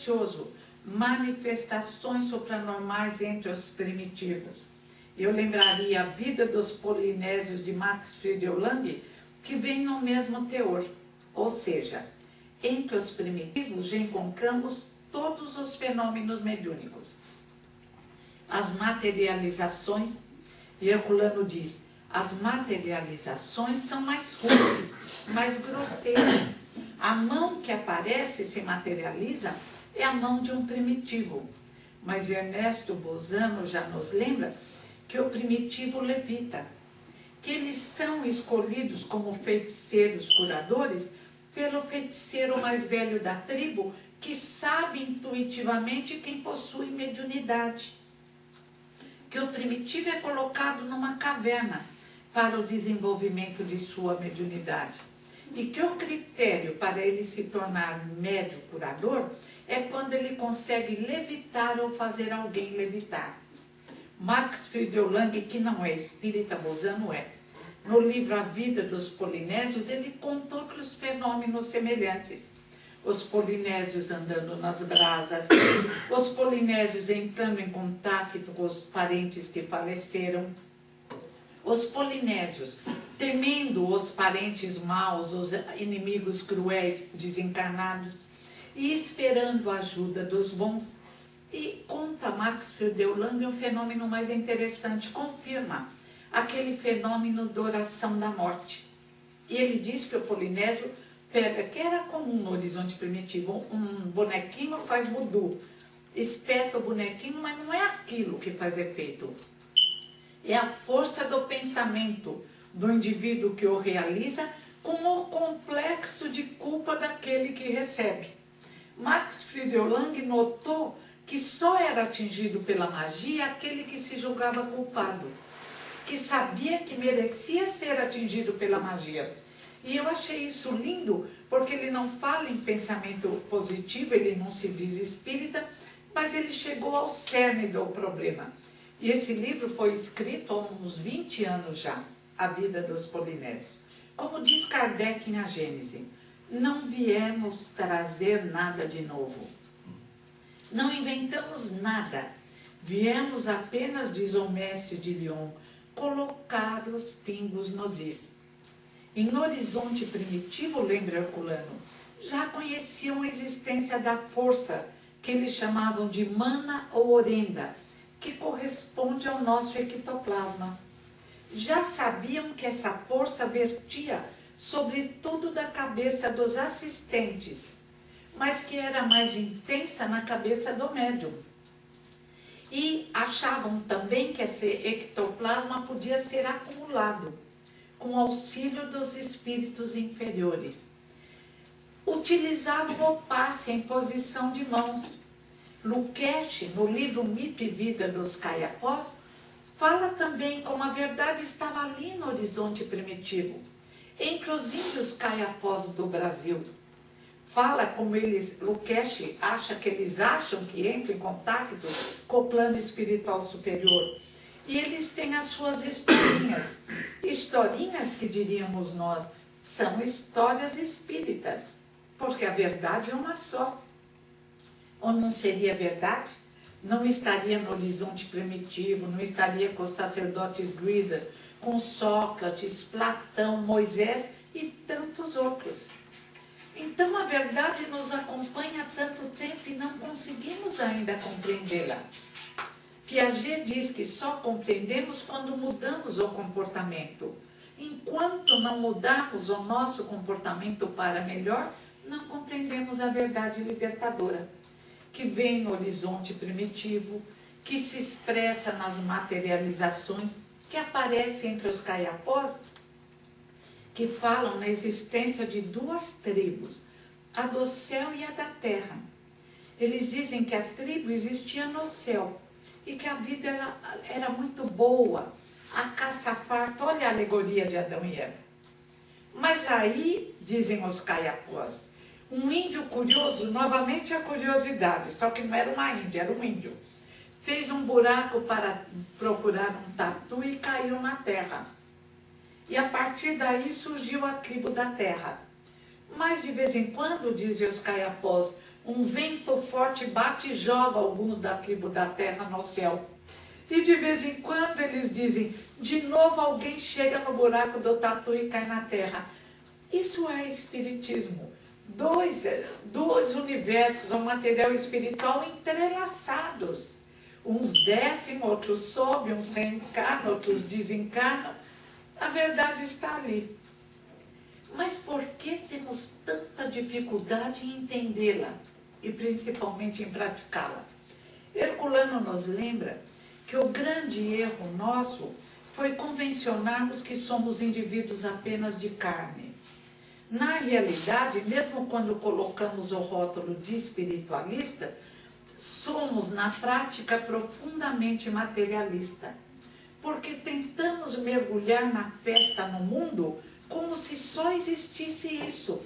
delicioso, manifestações supranormais entre os primitivos. Eu lembraria a vida dos polinésios de Max Friedel Lang, que vem no mesmo teor. Ou seja, entre os primitivos já encontramos todos os fenômenos mediúnicos. As materializações, e Herculano diz, as materializações são mais rudes, mais grosseiras. A mão que aparece e se materializa é a mão de um primitivo. Mas Ernesto Bozano já nos lembra que o primitivo levita, que eles são escolhidos como feiticeiros curadores pelo feiticeiro mais velho da tribo, que sabe intuitivamente quem possui mediunidade. Que o primitivo é colocado numa caverna para o desenvolvimento de sua mediunidade. E que o critério para ele se tornar médium curador é quando ele consegue levitar ou fazer alguém levitar. Max Friedel Lang, que não é espírita, Bozano é. No livro A Vida dos Polinésios, ele conta outros fenômenos semelhantes. Os polinésios andando nas brasas, os polinésios entrando em contato com os parentes que faleceram, os polinésios temendo os parentes maus, os inimigos cruéis desencarnados e esperando a ajuda dos bons. E conta Max Friedel Lang um fenômeno mais interessante, confirma aquele fenômeno da oração da morte. E ele diz que o polinésio pega, que era comum no horizonte primitivo, um bonequinho faz voodoo, espeta o bonequinho, mas não é aquilo que faz efeito. É a força do pensamento do indivíduo que o realiza com o complexo de culpa daquele que recebe. Max Friedel Lang notou que só era atingido pela magia aquele que se julgava culpado, que sabia que merecia ser atingido pela magia. E eu achei isso lindo, porque ele não fala em pensamento positivo, ele não se diz espírita, mas ele chegou ao cerne do problema. E esse livro foi escrito há uns 20 anos já, A Vida dos Polinésios. Como diz Kardec na Gênese, não viemos trazer nada de novo. Não inventamos nada. Viemos apenas, diz o mestre de Lyon, colocar os pingos nos is. Em horizonte primitivo, lembra Herculano, já conheciam a existência da força, que eles chamavam de mana ou orenda, que corresponde ao nosso ectoplasma. Já sabiam que essa força vertia sobre tudo da cabeça dos assistentes, mas que era mais intensa na cabeça do médium. E achavam também que esse ectoplasma podia ser acumulado com auxílio dos espíritos inferiores. Utilizavam o passe em posição de mãos. Lukács, no livro Mito e Vida dos Caiapós, fala também como a verdade estava ali no horizonte primitivo, entre os índios caiapós do Brasil. Fala como eles, Lukács acha que eles acham que entram em contato com o plano espiritual superior. E eles têm as suas historinhas. Historinhas que diríamos nós, são histórias espíritas, porque a verdade é uma só. Ou não seria verdade? Não estaria no horizonte primitivo, não estaria com os sacerdotes druidas, com Sócrates, Platão, Moisés e tantos outros. Então a verdade nos acompanha há tanto tempo e não conseguimos ainda compreendê-la. Piaget diz que só compreendemos quando mudamos o comportamento. Enquanto não mudarmos o nosso comportamento para melhor, não compreendemos a verdade libertadora, que vem no horizonte primitivo, que se expressa nas materializações, que aparece entre os caiapós, que falam na existência de duas tribos, a do céu e a da terra. Eles dizem que a tribo existia no céu e que a vida era muito boa, a caça farta, olha a alegoria de Adão e Eva. Mas aí, dizem os caiapós, um índio curioso, novamente a curiosidade, só que não era uma índia, era um índio, fez um buraco para procurar um tatu e caiu na terra. E a partir daí surgiu a tribo da terra. Mas de vez em quando, dizem os caiapós, um vento forte bate e joga alguns da tribo da terra no céu. E de vez em quando eles dizem, de novo alguém chega no buraco do tatu e cai na terra. Isso é espiritismo. Dois universos, um material espiritual entrelaçados. Uns descem, outros sobem, uns reencarnam, outros desencarnam. A verdade está ali. Mas por que temos tanta dificuldade em entendê-la e principalmente em praticá-la? Herculano nos lembra que o grande erro nosso foi convencionarmos que somos indivíduos apenas de carne. Na realidade, mesmo quando colocamos o rótulo de espiritualista, somos na prática profundamente materialista, porque tentamos mergulhar na festa no mundo como se só existisse isso.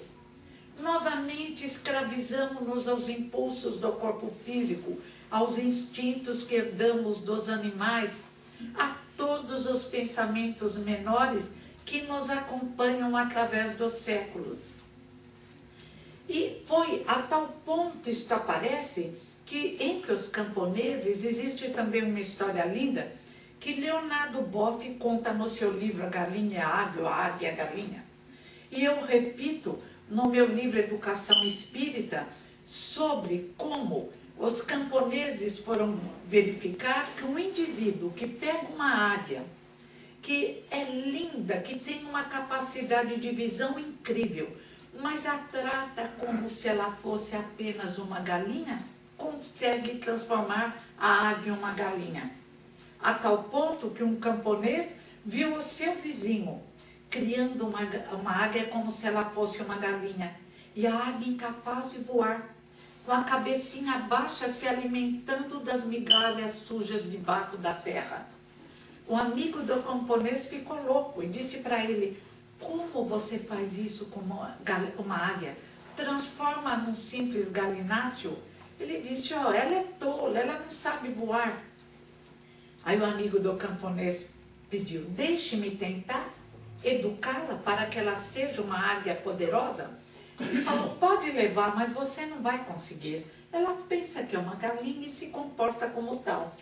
Novamente escravizamos-nos aos impulsos do corpo físico, aos instintos que herdamos dos animais, a todos os pensamentos menores que nos acompanham através dos séculos. E foi a tal ponto isto aparece que entre os camponeses existe também uma história linda que Leonardo Boff conta no seu livro A Galinha e a Ave, ou A Águia e a Galinha. E eu repito no meu livro Educação Espírita sobre como os camponeses foram verificar que um indivíduo que pega uma águia, que é linda, que tem uma capacidade de visão incrível, mas a trata como se ela fosse apenas uma galinha, consegue transformar a águia em uma galinha. A tal ponto que um camponês viu o seu vizinho criando uma águia como se ela fosse uma galinha, e a águia incapaz de voar, com a cabecinha baixa se alimentando das migalhas sujas debaixo da terra. O amigo do camponês ficou louco e disse para ele, como você faz isso com uma águia? Transforma num simples galináceo? Ele disse, ela é tola, ela não sabe voar. Aí o amigo do camponês pediu, deixe-me tentar educá-la para que ela seja uma águia poderosa. Ele falou, pode levar, mas você não vai conseguir. Ela pensa que é uma galinha e se comporta como tal.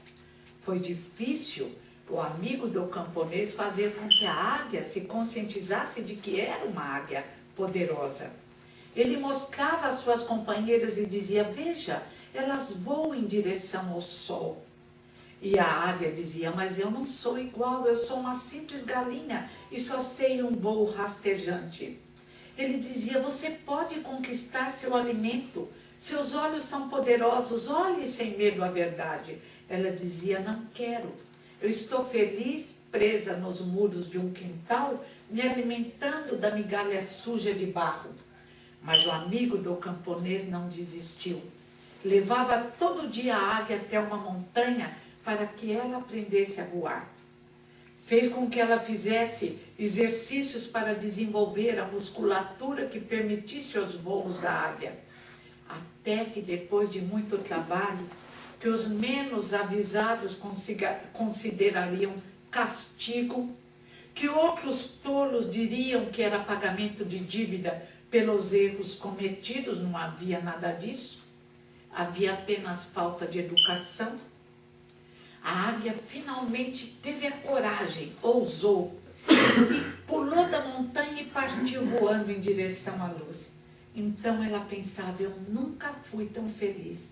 Foi difícil o amigo do camponês fazer com que a águia se conscientizasse de que era uma águia poderosa. Ele mostrava às suas companheiras e dizia, veja, elas voam em direção ao sol. E a águia dizia, mas eu não sou igual, eu sou uma simples galinha e só sei um voo rastejante. Ele dizia, você pode conquistar seu alimento, seus olhos são poderosos, olhe sem medo a verdade. Ela dizia, não quero, eu estou feliz, presa nos muros de um quintal, me alimentando da migalha suja de barro. Mas o amigo do camponês não desistiu. Levava todo dia a águia até uma montanha para que ela aprendesse a voar. Fez com que ela fizesse exercícios para desenvolver a musculatura que permitisse os voos da águia. Até que depois de muito trabalho, que os menos avisados considerariam castigo, que outros tolos diriam que era pagamento de dívida pelos erros cometidos, não havia nada disso. Havia apenas falta de educação. A águia finalmente teve a coragem, ousou, e pulou da montanha e partiu voando em direção à luz. Então ela pensava, eu nunca fui tão feliz.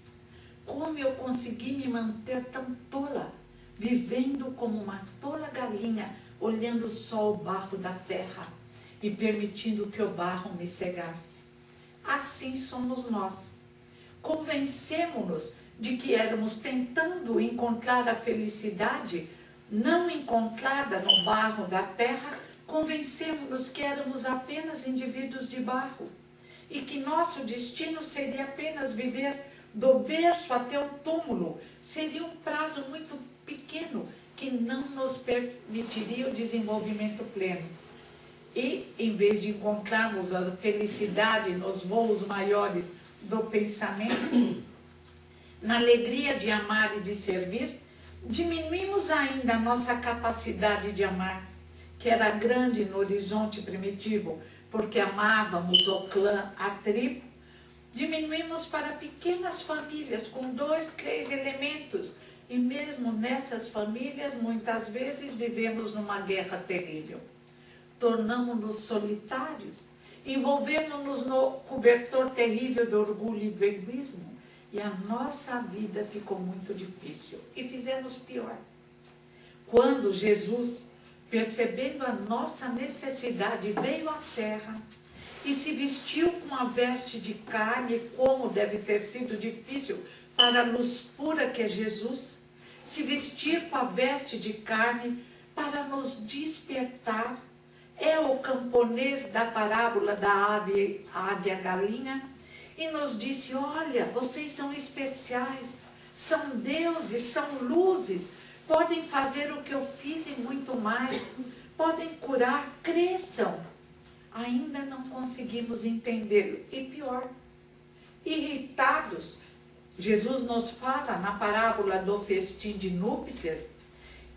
Como eu consegui me manter tão tola, vivendo como uma tola galinha, olhando só o barro da terra e permitindo que o barro me cegasse. Assim somos nós. Convencemos-nos de que éramos tentando encontrar a felicidade, não encontrada no barro da terra, convencemos-nos que éramos apenas indivíduos de barro e que nosso destino seria apenas viver do berço até o túmulo. Seria um prazo muito pequeno que não nos permitiria o desenvolvimento pleno. E, em vez de encontrarmos a felicidade nos voos maiores do pensamento, na alegria de amar e de servir, diminuímos ainda a nossa capacidade de amar, que era grande no horizonte primitivo, porque amávamos o clã, a tribo, Diminuímos para pequenas famílias com 2, 3 elementos. E mesmo nessas famílias, muitas vezes vivemos numa guerra terrível. Tornamos-nos solitários, envolvemos-nos no cobertor terrível do orgulho e do egoísmo. E a nossa vida ficou muito difícil. E fizemos pior. Quando Jesus, percebendo a nossa necessidade, veio à terra e se vestiu com a veste de carne, como deve ter sido difícil para a luz pura que é Jesus, se vestir com a veste de carne para nos despertar. É o camponês da parábola da águia galinha, e nos disse: olha, vocês são especiais, são deuses, são luzes, podem fazer o que eu fiz e muito mais, podem curar, cresçam. Ainda não conseguimos entendê-lo. E pior, irritados, Jesus nos fala na parábola do festim de núpcias,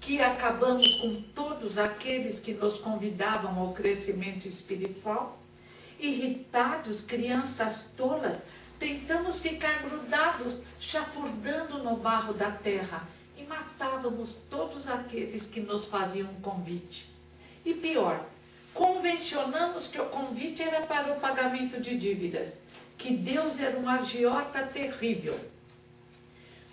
que acabamos com todos aqueles que nos convidavam ao crescimento espiritual. Irritados, crianças tolas, tentamos ficar grudados, chafurdando no barro da terra, e matávamos todos aqueles que nos faziam um convite. E pior, convencionamos que o convite era para o pagamento de dívidas, que Deus era um agiota terrível.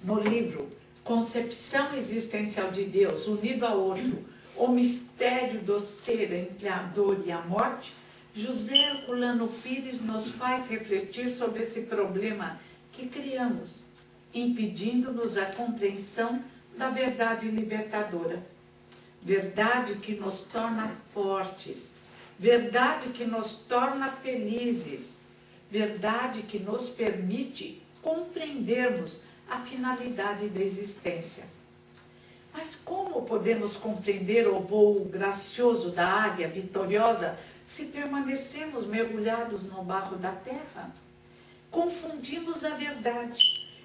No livro Concepção Existencial de Deus, unido a outro, o mistério do ser entre a dor e a morte, José Herculano Pires nos faz refletir sobre esse problema que criamos, impedindo-nos a compreensão da verdade libertadora. Verdade que nos torna fortes, verdade que nos torna felizes, verdade que nos permite compreendermos a finalidade da existência. Mas como podemos compreender o voo gracioso da águia vitoriosa se permanecemos mergulhados no barro da terra? Confundimos a verdade.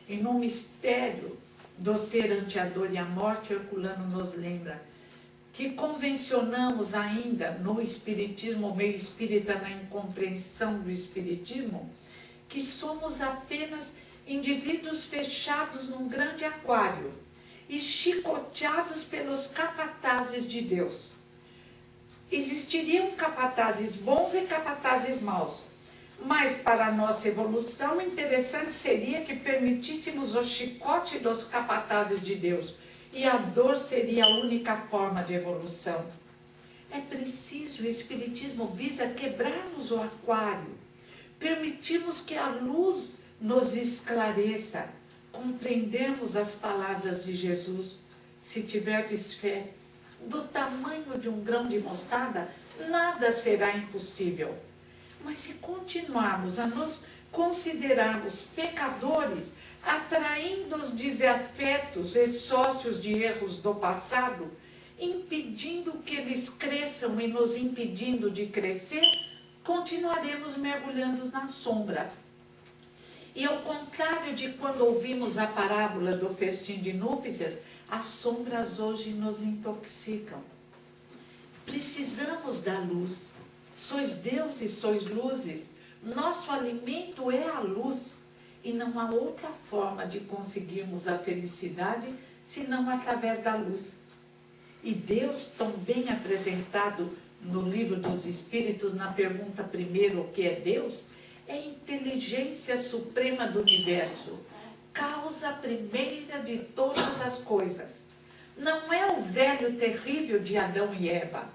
E no mistério do ser ante a dor e a morte, Herculano nos lembra que convencionamos ainda no espiritismo, o meio espírita, na incompreensão do espiritismo, que somos apenas indivíduos fechados num grande aquário e chicoteados pelos capatazes de Deus. Existiriam capatazes bons e capatazes maus, mas para a nossa evolução, interessante seria que permitíssemos o chicote dos capatazes de Deus, e a dor seria a única forma de evolução. É preciso, o Espiritismo visa quebrarmos o aquário, permitirmos que a luz nos esclareça, compreendermos as palavras de Jesus: se tiverdes fé do tamanho de um grão de mostarda, nada será impossível. Mas se continuarmos a nos considerarmos pecadores, atraindo os desafetos e sócios de erros do passado, impedindo que eles cresçam e nos impedindo de crescer, continuaremos mergulhando na sombra. E ao contrário de quando ouvimos a parábola do festim de núpcias, as sombras hoje nos intoxicam. Precisamos da luz. Sois Deus e sois luzes. Nosso alimento é a luz. E não há outra forma de conseguirmos a felicidade senão através da luz. E Deus, tão bem apresentado no Livro dos Espíritos, na pergunta primeira, o que é Deus? É a inteligência suprema do universo, causa primeira de todas as coisas. Não é o velho terrível de Adão e Eva.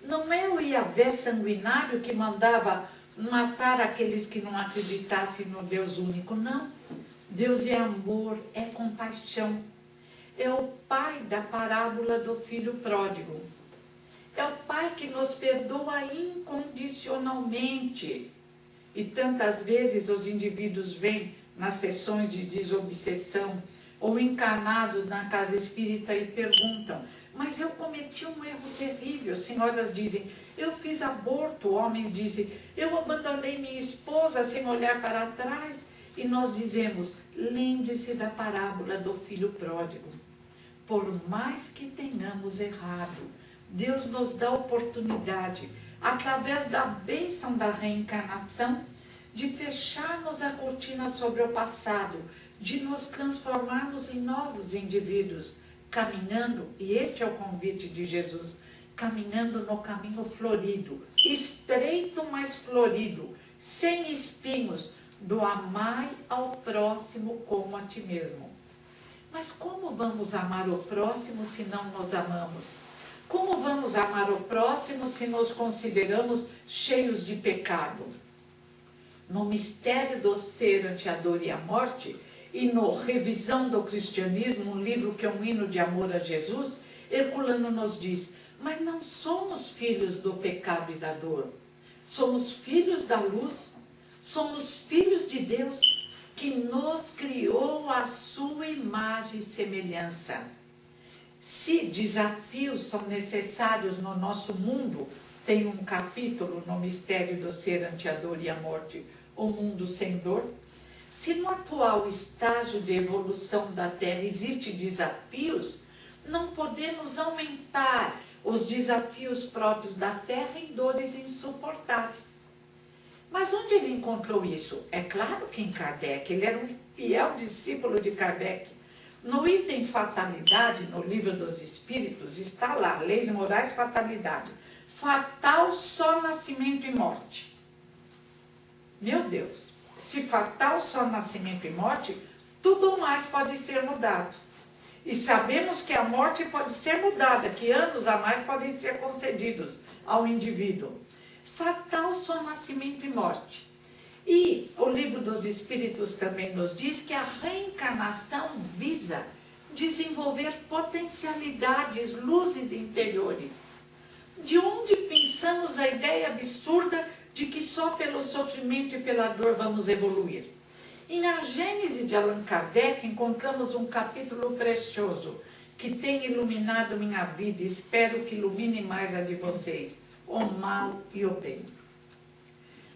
Não é o Iavé sanguinário que mandava matar aqueles que não acreditassem no Deus único. Não. Deus é amor, é compaixão. É o Pai da parábola do filho pródigo. É o Pai que nos perdoa incondicionalmente. E tantas vezes os indivíduos vêm nas sessões de desobsessão ou encarnados na casa espírita e perguntam: mas eu cometi um erro terrível. Senhoras dizem: eu fiz aborto. Homens dizem: eu abandonei minha esposa sem olhar para trás. E nós dizemos: lembre-se da parábola do filho pródigo. Por mais que tenhamos errado, Deus nos dá oportunidade, através da bênção da reencarnação, de fecharmos a cortina sobre o passado, de nos transformarmos em novos indivíduos, caminhando, e este é o convite de Jesus, caminhando no caminho florido, estreito, mas florido, sem espinhos, do amai ao próximo como a ti mesmo. Mas como vamos amar o próximo se não nos amamos? Como vamos amar o próximo se nos consideramos cheios de pecado? No mistério do ser ante a dor e a morte, e no Revisão do Cristianismo, um livro que é um hino de amor a Jesus, Herculano nos diz, mas não somos filhos do pecado e da dor. Somos filhos da luz, somos filhos de Deus, que nos criou à sua imagem e semelhança. Se desafios são necessários no nosso mundo, tem um capítulo no mistério do ser ante a dor e a morte, o mundo sem dor. Se no atual estágio de evolução da Terra existem desafios, não podemos aumentar os desafios próprios da Terra em dores insuportáveis. Mas onde ele encontrou isso? É claro que em Kardec, ele era um fiel discípulo de Kardec. No item fatalidade, no livro dos Espíritos, está lá, leis morais, fatalidade. Fatal só nascimento e morte. Meu Deus, se fatal só nascimento e morte, tudo mais pode ser mudado. E sabemos que a morte pode ser mudada, que anos a mais podem ser concedidos ao indivíduo. Fatal só nascimento e morte. E o livro dos Espíritos também nos diz que a reencarnação visa desenvolver potencialidades, luzes interiores. De onde pensamos a ideia absurda de que só pelo sofrimento e pela dor vamos evoluir? Em A Gênese de Allan Kardec encontramos um capítulo precioso que tem iluminado minha vida e espero que ilumine mais a de vocês, o mal e o bem.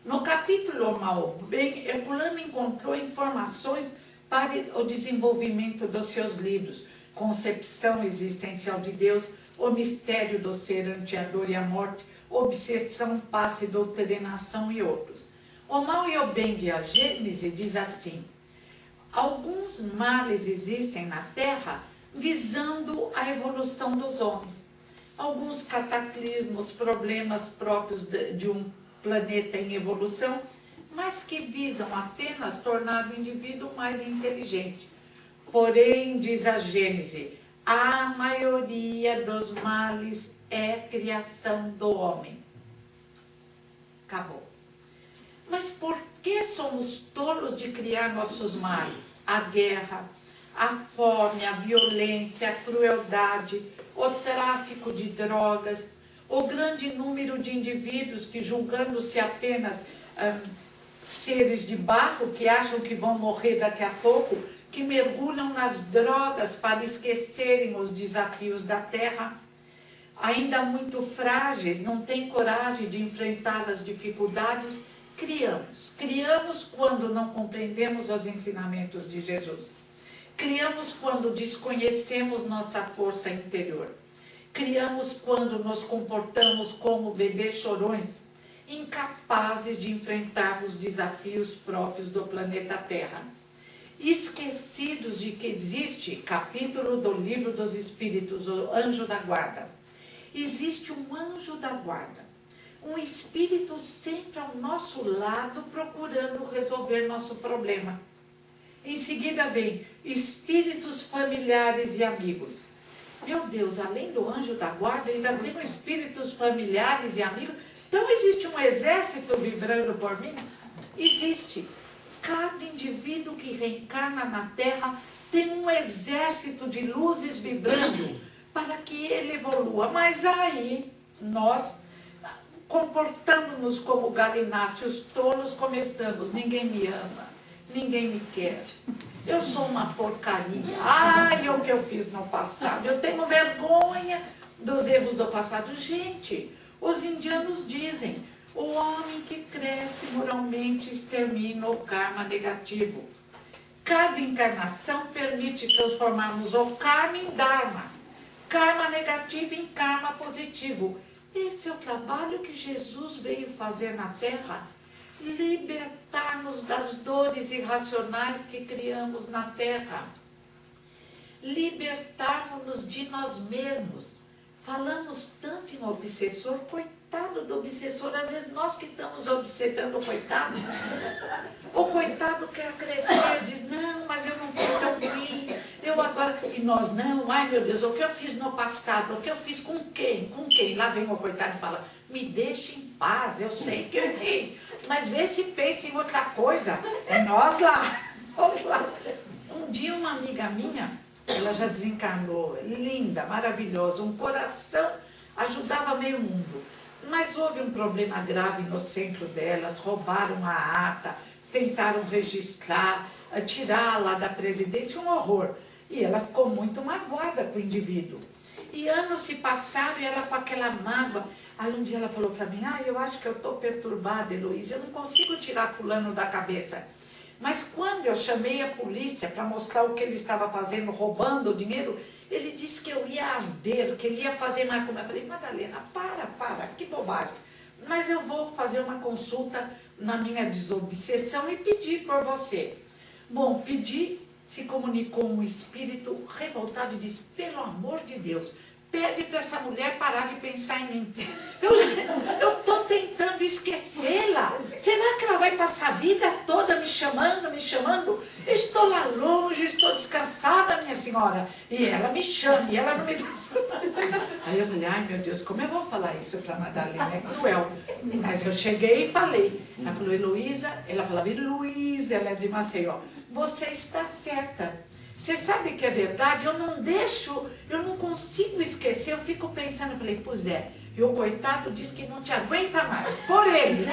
No capítulo O Mal e o Bem, Herculano encontrou informações para o desenvolvimento dos seus livros, Concepção Existencial de Deus, O Mistério do Ser ante a Dor e a Morte, Obsessão, Passe e Doutrinação e outros. O Mal e o Bem de A Gênese diz assim, alguns males existem na Terra visando a evolução dos homens. Alguns cataclismos, problemas próprios de um planeta em evolução, mas que visam apenas tornar o indivíduo mais inteligente. Porém, diz a Gênese, a maioria dos males é criação do homem. Acabou. Mas por que somos tolos de criar nossos males? A guerra, a fome, a violência, a crueldade, o tráfico de drogas, o grande número de indivíduos que, julgando-se apenas seres de barro, que acham que vão morrer daqui a pouco, que mergulham nas drogas para esquecerem os desafios da Terra, ainda muito frágeis, não têm coragem de enfrentar as dificuldades, criamos quando não compreendemos os ensinamentos de Jesus. Criamos quando desconhecemos nossa força interior. Criamos quando nos comportamos como bebês chorões, incapazes de enfrentar os desafios próprios do planeta Terra. Esquecidos de que existe, capítulo do Livro dos Espíritos, o Anjo da Guarda. Existe um anjo da guarda, um espírito sempre ao nosso lado procurando resolver nosso problema. Em seguida vem espíritos familiares e amigos. Meu Deus, além do anjo da guarda, ainda tem espíritos familiares e amigos. Então existe um exército vibrando por mim? Existe. Cada indivíduo que reencarna na Terra tem um exército de luzes vibrando para que ele evolua. Mas aí, nós, comportando-nos como galináceos tolos, começamos, ninguém me ama, ninguém me quer, eu sou uma porcaria, ai, o que eu fiz no passado, eu tenho vergonha dos erros do passado. Gente, os indianos dizem, o homem que cresce moralmente extermina o karma negativo. Cada encarnação permite transformarmos o karma em dharma, karma negativo em karma positivo. Esse é o trabalho que Jesus veio fazer na Terra. libertar-nos das dores irracionais que criamos na terra, libertarmos-nos de nós mesmos. Falamos tanto em obsessor, coitado do obsessor, às vezes nós que estamos obsedando o coitado. O coitado quer crescer, diz, não, mas eu não fui tão ruim, eu agora... E nós, não, ai meu Deus, o que eu fiz no passado, o que eu fiz com quem? Com quem? Lá vem o coitado e fala, me deixe em paz, eu sei que eu errei, mas vê se pensa em outra coisa. É nós lá, nós lá. Um dia uma amiga minha, ela já desencarnou, linda, maravilhosa, um coração, ajudava meio mundo. Mas houve um problema grave no centro delas, roubaram a ata, tentaram registrar, tirá-la da presidência, um horror. E ela ficou muito magoada com o indivíduo. E anos se passaram e ela com aquela mágoa. Aí um dia ela falou para mim, eu acho que eu estou perturbada, Heloísa, eu não consigo tirar fulano da cabeça. Mas quando eu chamei a polícia para mostrar o que ele estava fazendo, roubando o dinheiro, ele disse que eu ia arder, que ele ia fazer mais como eu falei, Madalena, para, que bobagem. Mas eu vou fazer uma consulta na minha desobsessão e pedir por você. Bom, pedi, se comunicou um espírito revoltado e disse, pelo amor de Deus, pede para essa mulher parar de pensar em mim. Eu estou tentando esquecê-la. Será que ela vai passar a vida toda me chamando, me chamando? Estou lá longe, estou descansada, minha senhora. E ela me chama, e ela não me dá... Aí eu falei, ai meu Deus, como eu vou falar isso para a Madalena? É cruel. Mas eu cheguei e falei. Ela falou, Heloísa, ela falava, Heloísa, ela é de Maceió. Você está certa. Você sabe que é verdade? Eu não deixo, eu não consigo esquecer. Eu fico pensando, eu falei, pois é. E o coitado diz que não te aguenta mais. Por ele.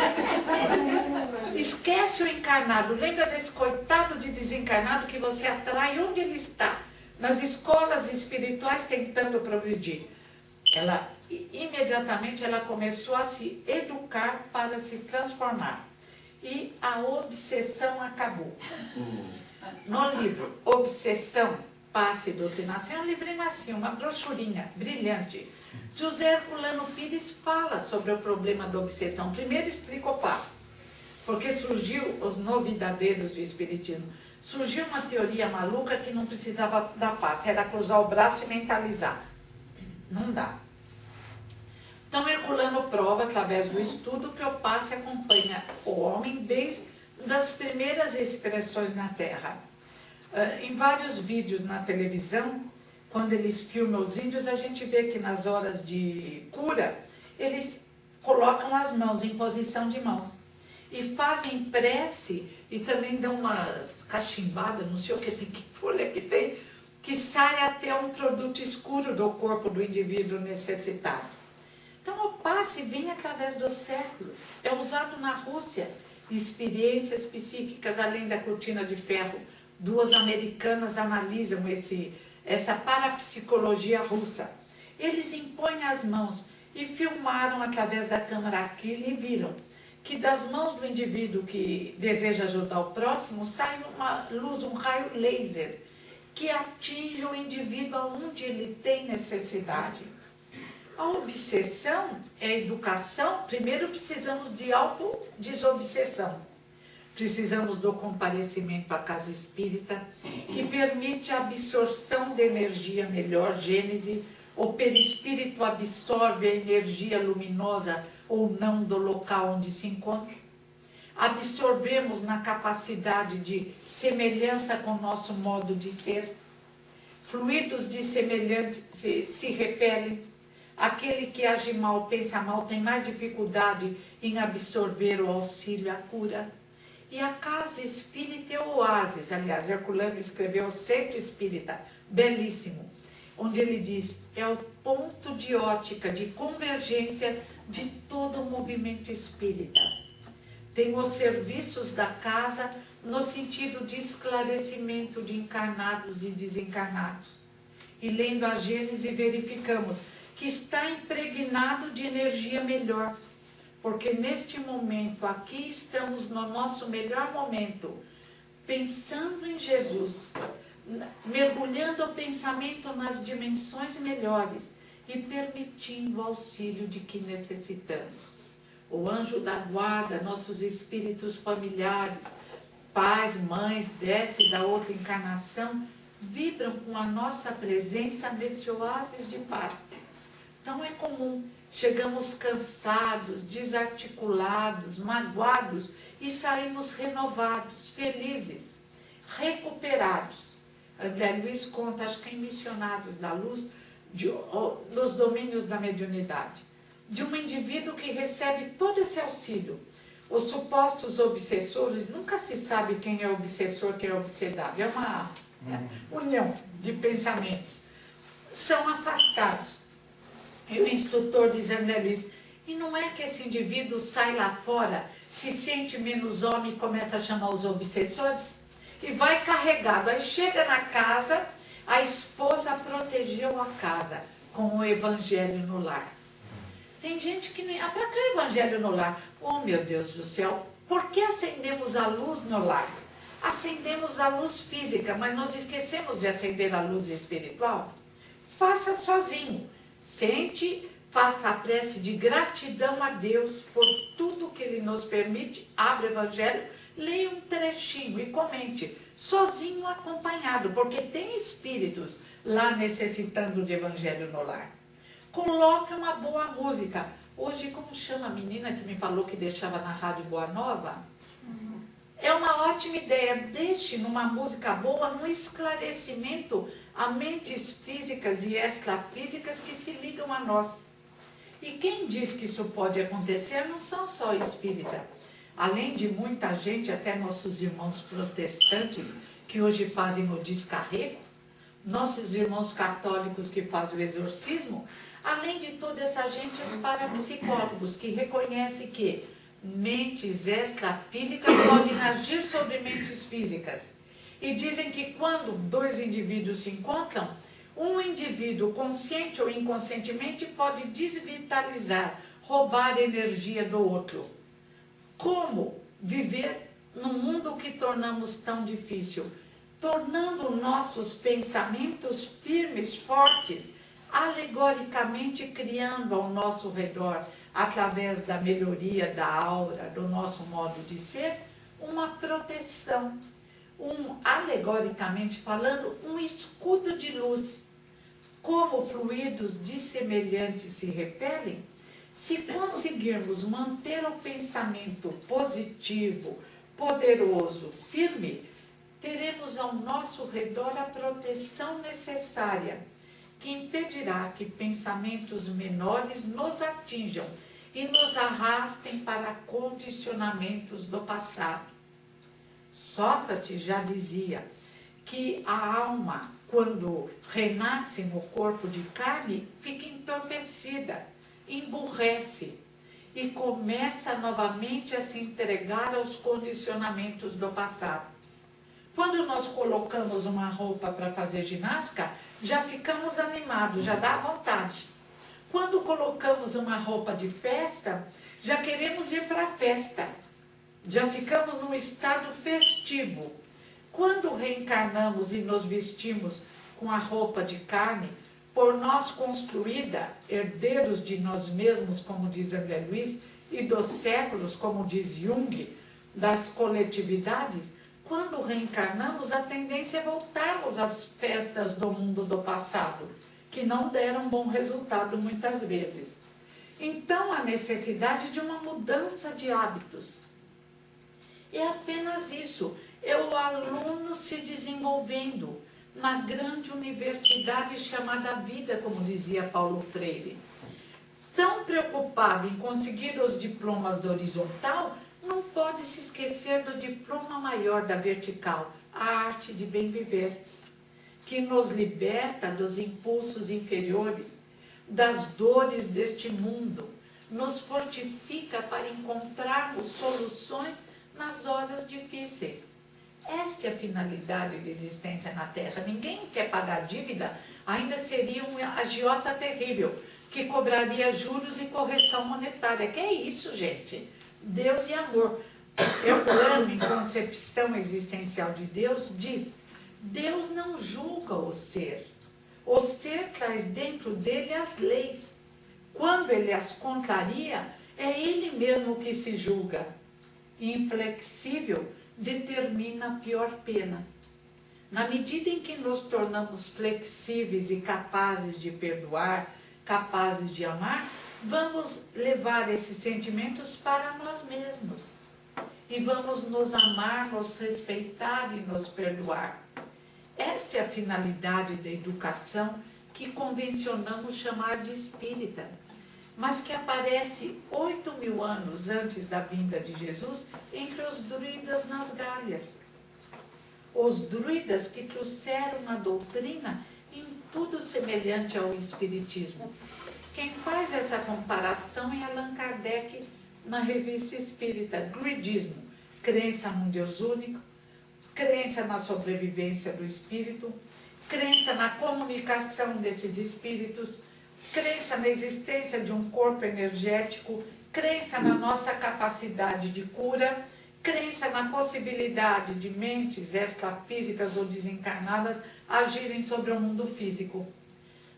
Esquece o encarnado. Lembra desse coitado de desencarnado que você atrai onde ele está? Nas escolas espirituais tentando progredir. Ela, imediatamente, ela começou a se educar para se transformar. E a obsessão acabou. No livro Obsessão, Passe e Doutrinação, é um livrinho assim, uma brochurinha brilhante. José Herculano Pires fala sobre o problema da obsessão. Primeiro explica o passe, porque surgiu os novidadeiros do espiritismo. Surgiu uma teoria maluca que não precisava da passe, era cruzar o braço e mentalizar. Não dá. Então Herculano prova, através do estudo, que o passe acompanha o homem desde das primeiras expressões na Terra. Em vários vídeos na televisão, quando eles filmam os índios, a gente vê que nas horas de cura, eles colocam as mãos em posição de mãos. E fazem prece e também dão umas cachimbadas, não sei o que folha que tem, que sai até um produto escuro do corpo do indivíduo necessitado. Então o passe vem através dos séculos. É usado na Rússia. Experiências psíquicas além da cortina de ferro. Duas americanas analisam essa parapsicologia russa. Eles impõem as mãos e filmaram através da câmera Aquila e viram que das mãos do indivíduo que deseja ajudar o próximo sai uma luz, um raio laser, que atinge o indivíduo onde ele tem necessidade. A obsessão é a educação. Primeiro precisamos de autodesobsessão. Precisamos do comparecimento à casa espírita, que permite a absorção de energia melhor, Gênese. O perispírito absorve a energia luminosa ou não do local onde se encontra. Absorvemos na capacidade de semelhança com o nosso modo de ser. Fluidos de semelhantes se repelem. Aquele que age mal, pensa mal, tem mais dificuldade em absorver o auxílio, a cura. E a casa espírita é o oásis. Aliás, Herculano escreveu o Centro Espírita, belíssimo, onde ele diz, é o ponto de ótica, de convergência de todo o movimento espírita. Tem os serviços da casa no sentido de esclarecimento de encarnados e desencarnados. E lendo a Gênese verificamos que está impregnado de energia melhor, porque neste momento, aqui estamos no nosso melhor momento, pensando em Jesus, mergulhando o pensamento nas dimensões melhores e permitindo o auxílio de que necessitamos. o anjo da guarda, nossos espíritos familiares, pais, mães, desce da outra encarnação, vibram com a nossa presença nesse oásis de paz. Então é comum, chegamos cansados, desarticulados, magoados e saímos renovados, felizes, recuperados. André Luiz conta, acho que em Missionários da Luz, nos domínios da mediunidade, de um indivíduo que recebe todo esse auxílio. Os supostos obsessores, nunca se sabe quem é obsessor, quem é obsedado, é uma união de pensamentos. São afastados. E o instrutor diz, André Luiz, e não é que esse indivíduo sai lá fora, se sente menos homem e começa a chamar os obsessores? E vai carregado. Aí chega na casa, a esposa protegeu a casa com o evangelho no lar. Tem gente que nem... para que o evangelho no lar? Oh, meu Deus do céu, por que acendemos a luz no lar? Acendemos a luz física, mas nós esquecemos de acender a luz espiritual? Faça sozinho. Sente, faça a prece de gratidão a Deus por tudo que Ele nos permite. Abre o evangelho, leia um trechinho e comente, sozinho ou acompanhado, porque tem espíritos lá necessitando de evangelho no lar. Coloque uma boa música. Hoje, como chama a menina que me falou que deixava na Rádio Boa Nova? É uma ótima ideia. Deixe numa música boa, num esclarecimento a mentes físicas e extrafísicas que se ligam a nós. E quem diz que isso pode acontecer não são só espíritas. Além de muita gente, até nossos irmãos protestantes, que hoje fazem o descarrego, nossos irmãos católicos que fazem o exorcismo, além de toda essa gente, os parapsicólogos que reconhecem que mentes extrafísicas podem agir sobre mentes físicas. E dizem que quando dois indivíduos se encontram, um indivíduo, consciente ou inconscientemente, pode desvitalizar, roubar a energia do outro. Como viver num mundo que tornamos tão difícil? Tornando nossos pensamentos firmes, fortes, alegoricamente criando ao nosso redor, através da melhoria da aura, do nosso modo de ser, uma proteção. Alegoricamente falando, um escudo de luz. Como fluidos dissemelhantes se repelem, se conseguirmos manter o pensamento positivo, poderoso, firme, teremos ao nosso redor a proteção necessária, que impedirá que pensamentos menores nos atinjam e nos arrastem para condicionamentos do passado. Sócrates já dizia que a alma, quando renasce no corpo de carne, fica entorpecida, emburrece e começa novamente a se entregar aos condicionamentos do passado. Quando nós colocamos uma roupa para fazer ginástica, já ficamos animados, já dá vontade. Quando colocamos uma roupa de festa, já queremos ir para a festa. Já ficamos num estado festivo. Quando reencarnamos e nos vestimos com a roupa de carne, por nós construída, herdeiros de nós mesmos, como diz André Luiz, e dos séculos, como diz Jung, das coletividades, quando reencarnamos, a tendência é voltarmos às festas do mundo do passado, que não deram bom resultado muitas vezes. Então, a necessidade de uma mudança de hábitos. É apenas isso, é o aluno se desenvolvendo na grande universidade chamada vida, como dizia Paulo Freire. Tão preocupado em conseguir os diplomas do horizontal, não pode se esquecer do diploma maior da vertical, a arte de bem viver, que nos liberta dos impulsos inferiores, das dores deste mundo, nos fortifica para encontrarmos soluções nas horas difíceis. Esta é a finalidade de existência na Terra. Ninguém quer pagar dívida, ainda seria um agiota terrível, que cobraria juros e correção monetária. Que é isso, gente? Deus e amor. O plano em concepção existencial de Deus diz: Deus não julga o ser. O ser traz dentro dele as leis. Quando ele as contraria, É ele mesmo que se julga. Inflexível determina a pior pena. Na medida em que nos tornamos flexíveis e capazes de perdoar, capazes de amar, vamos levar esses sentimentos para nós mesmos. E vamos nos amar, nos respeitar e nos perdoar. Esta é a finalidade da educação que convencionamos chamar de espírita, mas que aparece 8.000 anos antes da vinda de Jesus entre os druidas nas Gálias. Os druidas que trouxeram uma doutrina em tudo semelhante ao espiritismo. Quem faz essa comparação é Allan Kardec na Revista Espírita. Druidismo, crença num Deus único, crença na sobrevivência do espírito, crença na comunicação desses espíritos, crença na existência de um corpo energético, crença na nossa capacidade de cura, crença na possibilidade de mentes extrafísicas ou desencarnadas agirem sobre o mundo físico.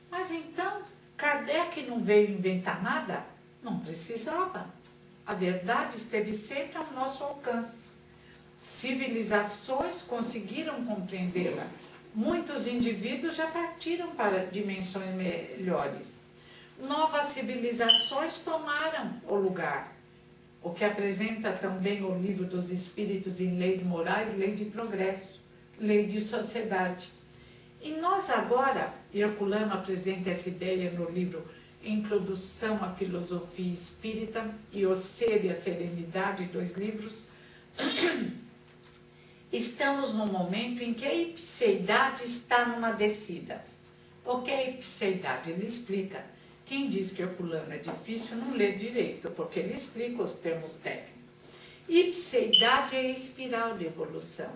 Mas então, Kardec não veio inventar nada? Não precisava. A verdade esteve sempre ao nosso alcance. Civilizações conseguiram compreendê-la. Muitos indivíduos já partiram para dimensões melhores. Novas civilizações tomaram o lugar. O que apresenta também o livro dos Espíritos em Leis Morais, Lei de Progresso, Lei de Sociedade. E nós agora, Herculano apresenta essa ideia no livro Introdução à Filosofia Espírita e O Ser e a Serenidade, 2 livros. Estamos num momento em que a ipseidade está numa descida. O que é ipseidade? Ele explica. Quem diz que Herculano é difícil não lê direito, porque ele explica os termos técnicos. Ipseidade é a espiral de evolução.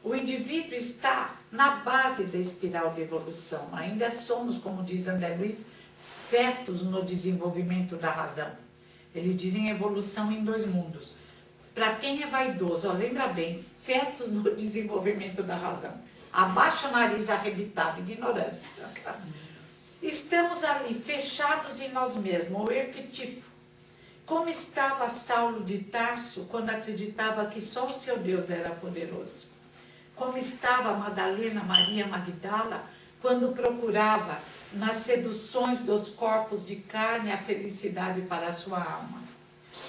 O indivíduo está na base da espiral de evolução. Ainda somos, como diz André Luiz, fetos no desenvolvimento da razão. Ele diz em evolução em 2 mundos. Para quem é vaidoso, lembra bem, fetos no desenvolvimento da razão. Abaixa o nariz arrebitado, ignorância. Estamos ali, fechados em nós mesmos, o arquetipo. Como estava Saulo de Tarso quando acreditava que só o seu Deus era poderoso. Como estava Madalena Maria Magdala quando procurava nas seduções dos corpos de carne a felicidade para a sua alma.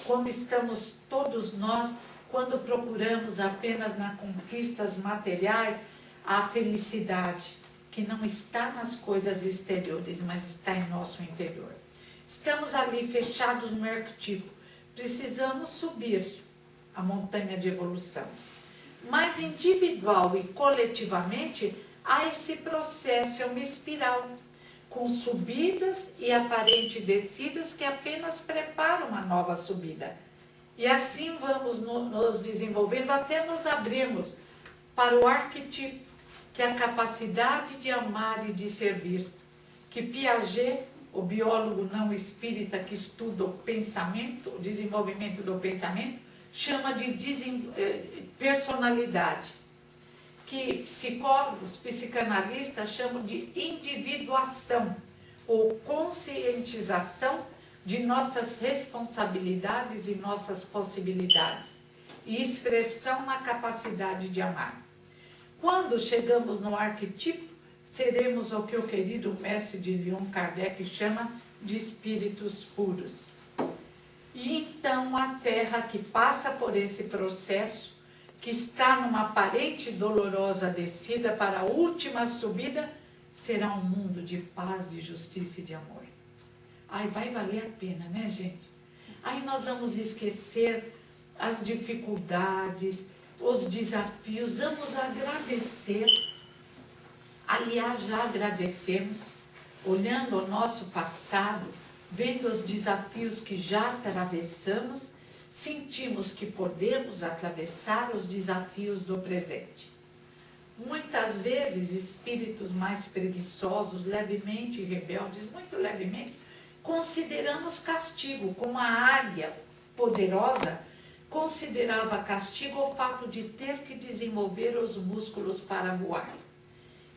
Como estamos todos nós quando procuramos apenas nas conquistas materiais a felicidade, que não está nas coisas exteriores, mas está em nosso interior. Estamos ali fechados no arquetipo. Precisamos subir a montanha de evolução. Mas individual e coletivamente, há esse processo, é uma espiral, com subidas e aparentes descidas que apenas preparam uma nova subida. E assim vamos nos desenvolvendo até nos abrirmos para o arquetipo, que é a capacidade de amar e de servir, que Piaget, o biólogo não espírita que estuda o pensamento, o desenvolvimento do pensamento, chama de personalidade, que psicólogos, psicanalistas chamam de individuação ou conscientização de nossas responsabilidades e nossas possibilidades e expressão na capacidade de amar. Quando chegamos no arquetipo, seremos o que o querido mestre de Leon Kardec chama de espíritos puros. E então a Terra que passa por esse processo, que está numa aparente dolorosa descida para a última subida, será um mundo de paz, de justiça e de amor. Ai, vai valer a pena, né, gente? Aí nós vamos esquecer as dificuldades, os desafios, vamos agradecer. Aliás, já agradecemos, olhando o nosso passado, vendo os desafios que já atravessamos, sentimos que podemos atravessar os desafios do presente. Muitas vezes, espíritos mais preguiçosos, levemente rebeldes, muito levemente, consideramos castigo, como a águia poderosa considerava castigo o fato de ter que desenvolver os músculos para voar.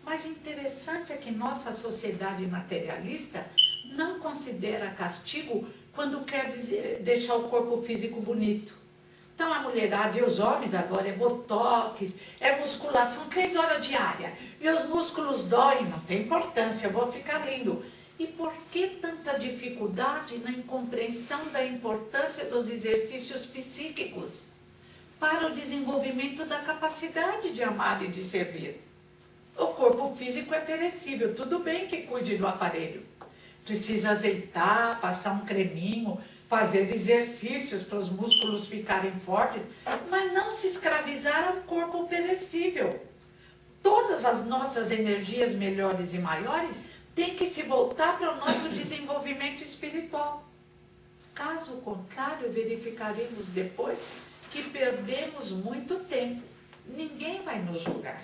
Mas interessante é que nossa sociedade materialista não considera castigo quando quer deixar o corpo físico bonito. Então a mulherada e os homens agora é botox, é musculação 3 horas diária. E os músculos doem, não tem importância, eu vou ficar lindo. E por que tanta dificuldade na incompreensão da importância dos exercícios psíquicos para o desenvolvimento da capacidade de amar e de servir? O corpo físico é perecível, tudo bem que cuide do aparelho. Precisa azeitar, passar um creminho, fazer exercícios para os músculos ficarem fortes, mas não se escravizar ao corpo perecível. Todas as nossas energias melhores e maiores têm que se voltar para o nosso desenvolvimento espiritual. Caso contrário, verificaremos depois que perdemos muito tempo. Ninguém vai nos julgar.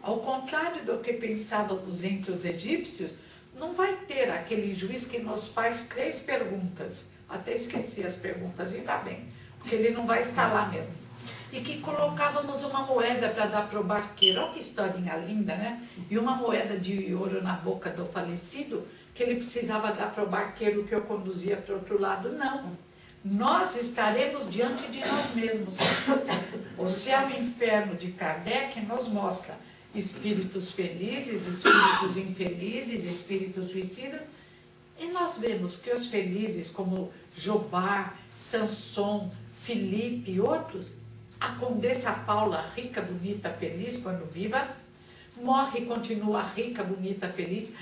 Ao contrário do que pensávamos entre os egípcios, não vai ter aquele juiz que nos faz 3 perguntas. Até esqueci as perguntas, ainda bem, porque ele não vai estar lá mesmo. E que colocávamos uma moeda para dar para o barqueiro. Olha que historinha linda, né? E uma moeda de ouro na boca do falecido, que ele precisava dar para o barqueiro que eu conduzia para o outro lado. Não. Nós estaremos diante de nós mesmos. O céu e o inferno de Kardec nos mostra espíritos felizes, espíritos infelizes, espíritos suicidas. E nós vemos que os felizes, como Jobá, Sanson, Filipe e outros, a Condessa Paula, rica, bonita, feliz quando viva, morre e continua rica, bonita, feliz.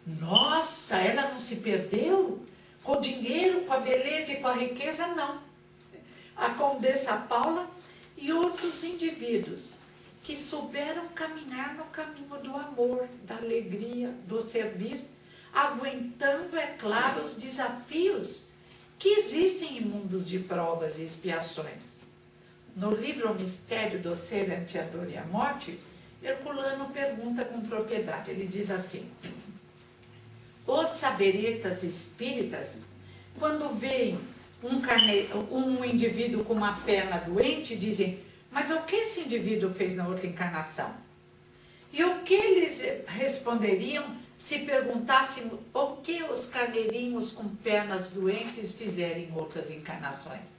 Nossa, ela não se perdeu? Com o dinheiro, com a beleza e com a riqueza, não. A Condessa Paula e outros indivíduos que souberam caminhar no caminho do amor, da alegria, do servir, aguentando, é claro, os desafios que existem em mundos de provas e expiações. No livro O Mistério do Ser ante a Dor e a Morte, Herculano pergunta com propriedade. Ele diz assim: os saberetas espíritas, quando veem um indivíduo com uma perna doente, dizem: mas o que esse indivíduo fez na outra encarnação? E o que eles responderiam se perguntássemos o que os carneirinhos com pernas doentes fizeram em outras encarnações?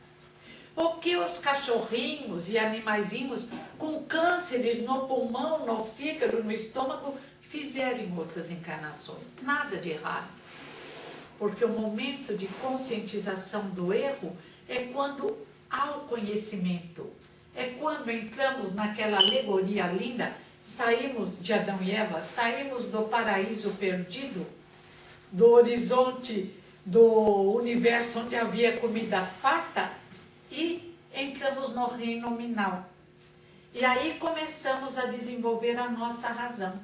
O que os cachorrinhos e animaizinhos com cânceres no pulmão, no fígado, no estômago fizeram em outras encarnações? Nada de errado. Porque o momento de conscientização do erro é quando há o conhecimento. É quando entramos naquela alegoria linda, saímos de Adão e Eva, saímos do paraíso perdido, do horizonte, do universo onde havia comida farta, e entramos no reino nominal. E aí começamos a desenvolver a nossa razão.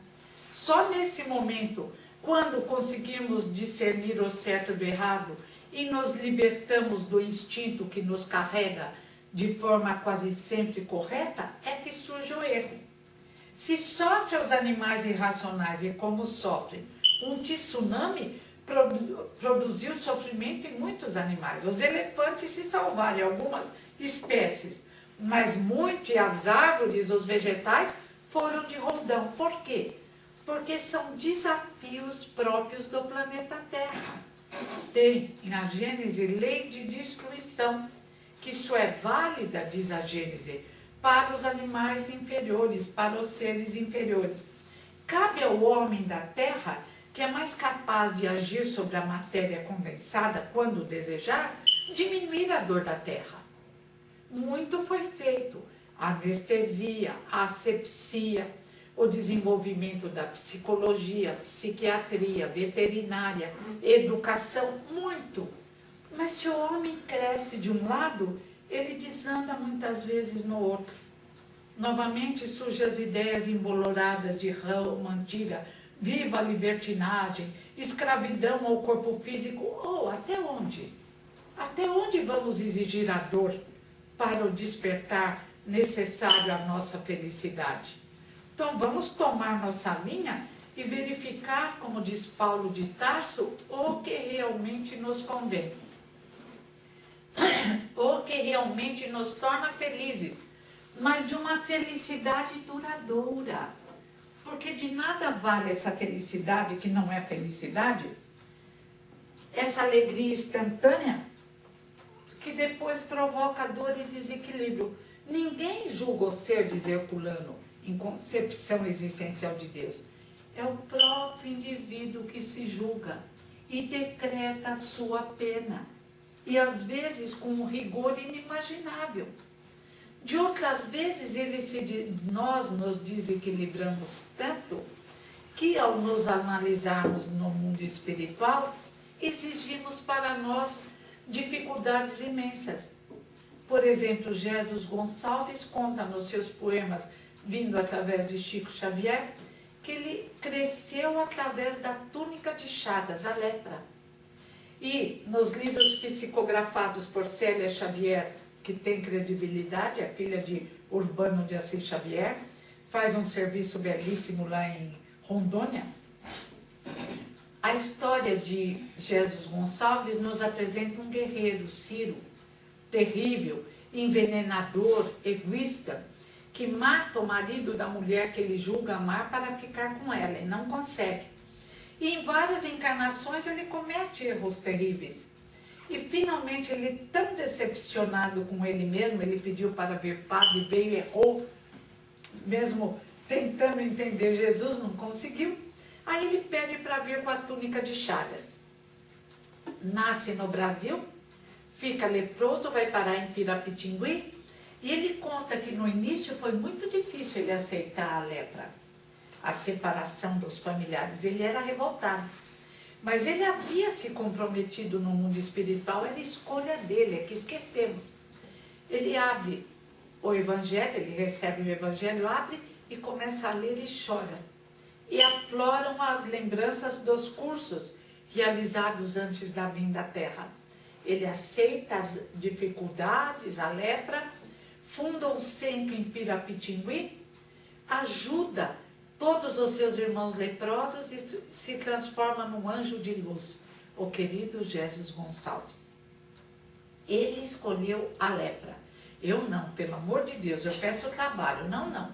Só nesse momento, quando conseguimos discernir o certo do errado e nos libertamos do instinto que nos carrega de forma quase sempre correta, é que surge o erro. Se sofre os animais irracionais e como sofrem, um tsunami produziu sofrimento em muitos animais. Os elefantes se salvaram em algumas espécies, mas muito, e as árvores, os vegetais, foram de roldão. Por quê? Porque são desafios próprios do planeta Terra. Tem na Gênese lei de destruição, que só é válida, diz a Gênese, para os animais inferiores, para os seres inferiores. Cabe ao homem da Terra, que é mais capaz de agir sobre a matéria condensada quando desejar, diminuir a dor da Terra. Muito foi feito. A anestesia, a asepsia, o desenvolvimento da psicologia, psiquiatria, veterinária, educação, muito. Mas se o homem cresce de um lado, ele desanda muitas vezes no outro. Novamente surgem as ideias emboloradas de Roma antiga: viva a libertinagem, escravidão ao corpo físico. Oh, até onde? Até onde vamos exigir a dor para o despertar necessário à nossa felicidade? Então vamos tomar nossa linha e verificar, como diz Paulo de Tarso, o que realmente nos convém. O que realmente nos torna felizes, mas de uma felicidade duradoura. Porque de nada vale essa felicidade que não é felicidade essa alegria instantânea que depois provoca dor e desequilíbrio. Ninguém julga o ser, diz Herculano, em concepção existencial de Deus. É o próprio indivíduo que se julga e decreta a sua pena. E às vezes com um rigor inimaginável. De outras vezes, nós nos desequilibramos tanto que, ao nos analisarmos no mundo espiritual, exigimos para nós dificuldades imensas. Por exemplo, Jesus Gonçalves conta nos seus poemas, vindo através de Chico Xavier, que ele cresceu através da túnica de Chagas, a lepra. E nos livros psicografados por Célia Xavier, que tem credibilidade, é filha de Urbano de Assis Xavier, faz um serviço belíssimo lá em Rondônia. A história de Jesus Gonçalves nos apresenta um guerreiro, Ciro, terrível, envenenador, egoísta, que mata o marido da mulher que ele julga amar para ficar com ela e não consegue. E em várias encarnações ele comete erros terríveis. E finalmente ele, tão decepcionado com ele mesmo, ele pediu para ver padre, veio e errou, mesmo tentando entender Jesus, não conseguiu. Aí ele pede para vir com a túnica de Chagas. Nasce no Brasil, fica leproso, vai parar em Pirapitingui, e ele conta que no início foi muito difícil ele aceitar a lepra, a separação dos familiares, ele era revoltado. Mas ele havia se comprometido no mundo espiritual, era escolha dele, é que esquecemos. Ele abre o Evangelho, ele recebe o Evangelho, abre e começa a ler e chora. E afloram as lembranças dos cursos realizados antes da vinda à Terra. Ele aceita as dificuldades, a lepra, funda um centro em Pirapitingui, ajuda todos os seus irmãos leprosos e se transforma num anjo de luz, o querido Jesus Gonçalves. Ele escolheu a lepra. Eu não, pelo amor de Deus, eu peço trabalho. Não.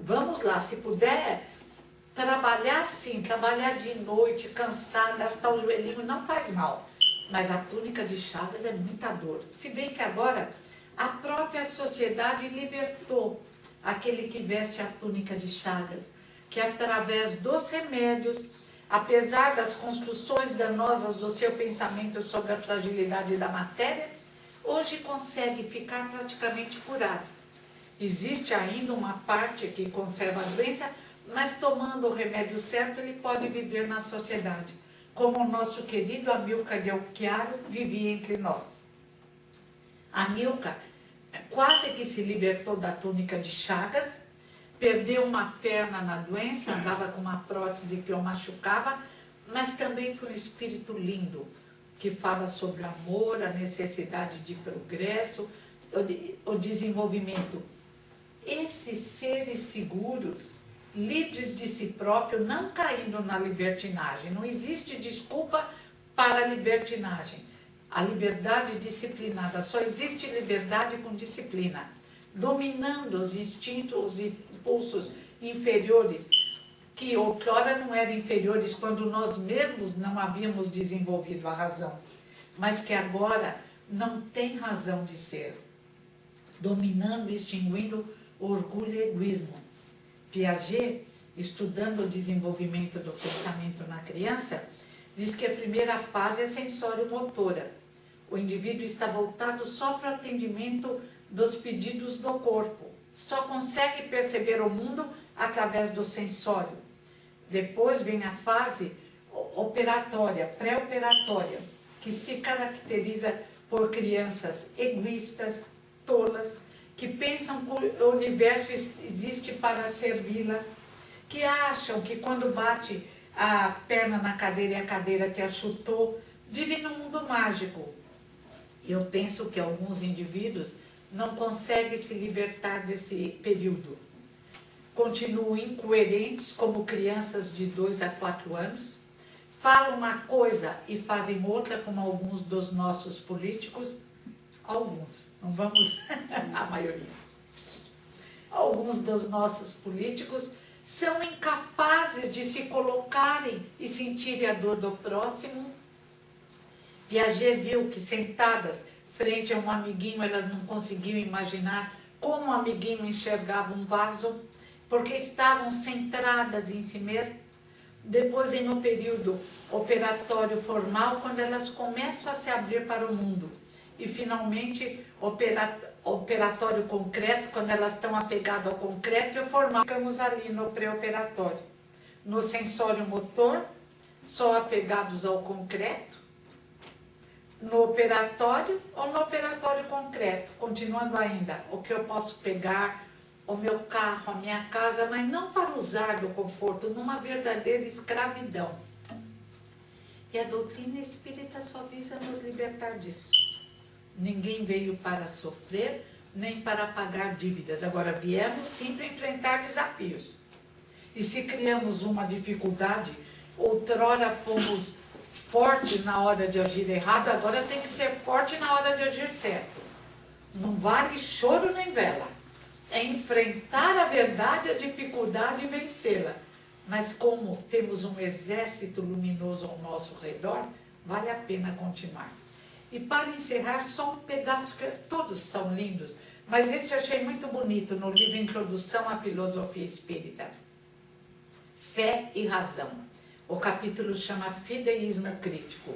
Vamos lá, se puder trabalhar sim, trabalhar de noite, cansar, gastar o joelhinho, não faz mal. Mas a túnica de Chagas é muita dor. Se bem que agora a própria sociedade libertou aquele que veste a túnica de Chagas, que através dos remédios, apesar das construções danosas do seu pensamento sobre a fragilidade da matéria, hoje consegue ficar praticamente curado. Existe ainda uma parte que conserva a doença, mas tomando o remédio certo, ele pode viver na sociedade, como o nosso querido Amilcar de Alquiaro vivia entre nós. Amilcar quase que se libertou da túnica de Chagas, perdeu uma perna na doença, andava com uma prótese que o machucava, mas também foi um espírito lindo, que fala sobre o amor, a necessidade de progresso, o desenvolvimento. Esses seres seguros, livres de si próprio, não caindo na libertinagem. Não existe desculpa para a libertinagem. A liberdade disciplinada, só existe liberdade com disciplina, dominando os instintos e impulsos inferiores, que outrora não eram inferiores quando nós mesmos não havíamos desenvolvido a razão, mas que agora não tem razão de ser, dominando e extinguindo o orgulho e o egoísmo. Piaget, estudando o desenvolvimento do pensamento na criança, diz que a primeira fase é sensório-motora. O indivíduo está voltado só para o atendimento dos pedidos do corpo. Só consegue perceber o mundo através do sensório. Depois vem a fase operatória, pré-operatória, que se caracteriza por crianças egoístas, tolas, que pensam que o universo existe para servi-la, que acham que quando bate a perna na cadeira e a cadeira que a chutou, vive num mundo mágico. Eu penso que alguns indivíduos não conseguem se libertar desse período. Continuam incoerentes como crianças de 2 a 4 anos, falam uma coisa e fazem outra, como alguns dos nossos políticos, alguns, não vamos, a maioria. Alguns dos nossos políticos são incapazes de se colocarem e sentirem a dor do próximo, Piaget viu que sentadas frente a um amiguinho, elas não conseguiam imaginar como o amiguinho enxergava um vaso, porque estavam centradas em si mesmas. Depois, em um período operatório formal, quando elas começam a se abrir para o mundo. E, finalmente, operatório concreto, quando elas estão apegadas ao concreto, e formal, ficamos ali no pré-operatório. No sensório motor, só apegados ao concreto. No operatório ou no operatório concreto, continuando ainda, o que eu posso pegar, o meu carro, a minha casa, mas não para usar do conforto, numa verdadeira escravidão. E a doutrina espírita só visa nos libertar disso. Ninguém veio para sofrer, nem para pagar dívidas. Agora, viemos sim para enfrentar desafios. E se criamos uma dificuldade, outrora fomos fortes na hora de agir errado, agora tem que ser forte na hora de agir certo. Não vale choro nem vela. É enfrentar a verdade, a dificuldade e vencê-la. Mas como temos um exército luminoso ao nosso redor, vale a pena continuar. E para encerrar, só um pedaço, que todos são lindos, mas esse eu achei muito bonito no livro Introdução à Filosofia Espírita. Fé e Razão. O capítulo chama Fideísmo Crítico.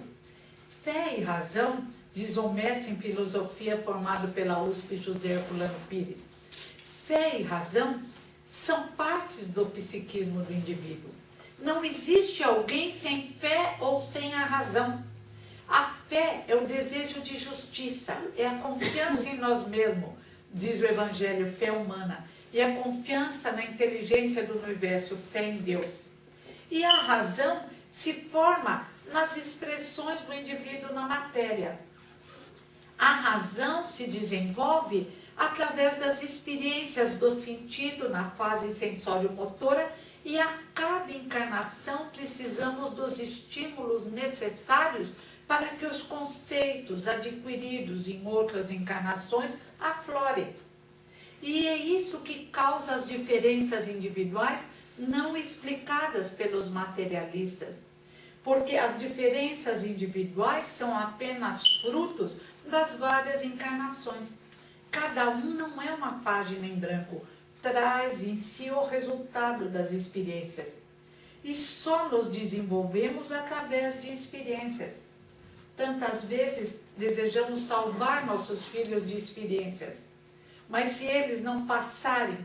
Fé e razão, diz o mestre em filosofia formado pela USP, José Herculano Pires. Fé e razão são partes do psiquismo do indivíduo. Não existe alguém sem fé ou sem a razão. A fé é o desejo de justiça, é a confiança em nós mesmos, diz o Evangelho, fé humana, e a confiança na inteligência do universo, fé em Deus. E a razão se forma nas expressões do indivíduo na matéria. A razão se desenvolve através das experiências do sentido na fase sensório-motora, e a cada encarnação precisamos dos estímulos necessários para que os conceitos adquiridos em outras encarnações aflorem. E é isso que causa as diferenças individuais não explicadas pelos materialistas, porque as diferenças individuais são apenas frutos das várias encarnações. Cada um não é uma página em branco, traz em si o resultado das experiências. E só nos desenvolvemos através de experiências. Tantas vezes desejamos salvar nossos filhos de experiências, mas se eles não passarem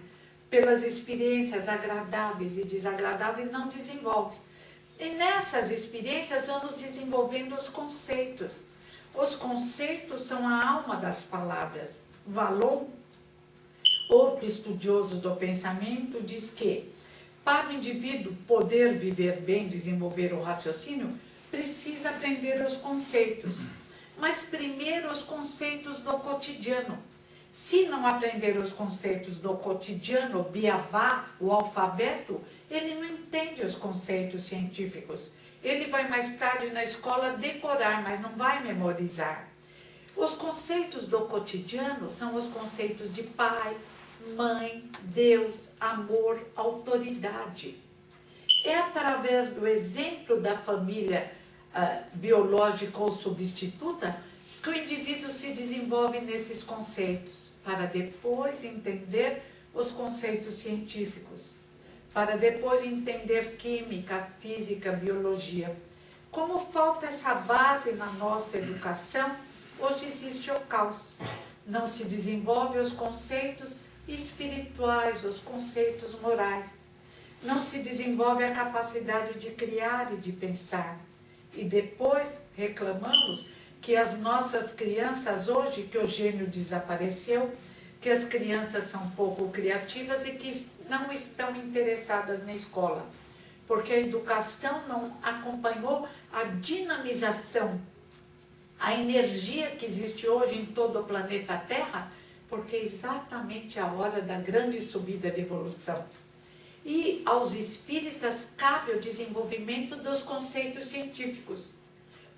pelas experiências agradáveis e desagradáveis, não desenvolvem. E nessas experiências vamos desenvolvendo os conceitos. Os conceitos são a alma das palavras. Vallon, outro estudioso do pensamento, diz que para o indivíduo poder viver bem, desenvolver o raciocínio, precisa aprender os conceitos. Mas primeiro os conceitos do cotidiano. Se não aprender os conceitos do cotidiano, o beabá, o alfabeto, ele não entende os conceitos científicos. Ele vai mais tarde na escola decorar, mas não vai memorizar. Os conceitos do cotidiano são os conceitos de pai, mãe, Deus, amor, autoridade. É através do exemplo da família biológica ou substituta que o indivíduo se desenvolve nesses conceitos, para depois entender os conceitos científicos, para depois entender química, física, biologia. Como falta essa base na nossa educação, hoje existe o caos. Não se desenvolve os conceitos espirituais, os conceitos morais. Não se desenvolve a capacidade de criar e de pensar. E depois reclamamos que as nossas crianças hoje, que o gênio desapareceu, que as crianças são pouco criativas e que não estão interessadas na escola, porque a educação não acompanhou a dinamização, a energia que existe hoje em todo o planeta Terra, porque é exatamente a hora da grande subida de evolução. E aos espíritas cabe o desenvolvimento dos conceitos científicos.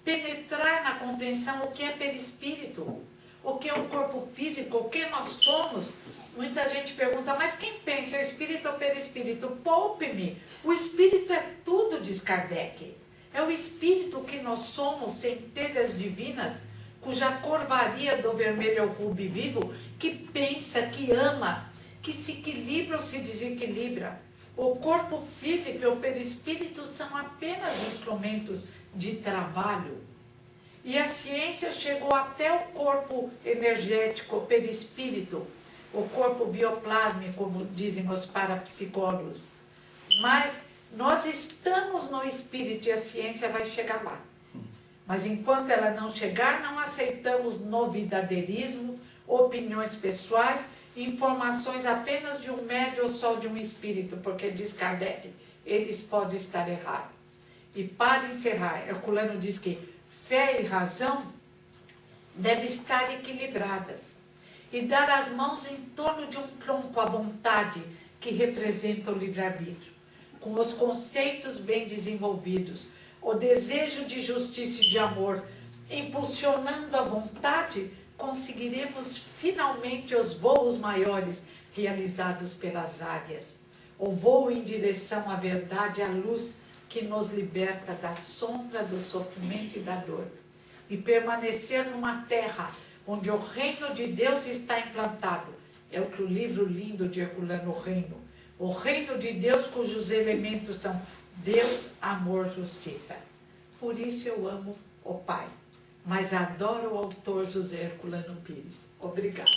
Penetrar na compreensão o que é perispírito, o que é o corpo físico, o que nós somos. Muita gente pergunta, mas quem pensa, é o espírito ou perispírito? Poupe-me, o espírito é tudo, diz Kardec. É o espírito que nós somos, centelhas divinas, cuja cor varia do vermelho ao rubi vivo, que pensa, que ama, que se equilibra ou se desequilibra. O corpo físico e o perispírito são apenas instrumentos de trabalho. E a ciência chegou até o corpo energético, o perispírito, o corpo bioplásmico, como dizem os parapsicólogos. Mas nós estamos no espírito e a ciência vai chegar lá. Mas enquanto ela não chegar, não aceitamos novidadeirismo, opiniões pessoais, informações apenas de um médium ou só de um espírito, porque diz Kardec, eles podem estar errados. E para encerrar, Herculano diz que fé e razão devem estar equilibradas e dar as mãos em torno de um tronco à vontade que representa o livre-arbítrio, com os conceitos bem desenvolvidos, o desejo de justiça e de amor, impulsionando a vontade, conseguiremos finalmente os voos maiores realizados pelas águias. O voo em direção à verdade, à luz que nos liberta da sombra, do sofrimento e da dor. E permanecer numa terra onde o reino de Deus está implantado. É o que o livro lindo de Herculano, o Reino. O reino de Deus cujos elementos são Deus, amor, justiça. Por isso eu amo o Pai, mas adoro o autor José Herculano Pires. Obrigada.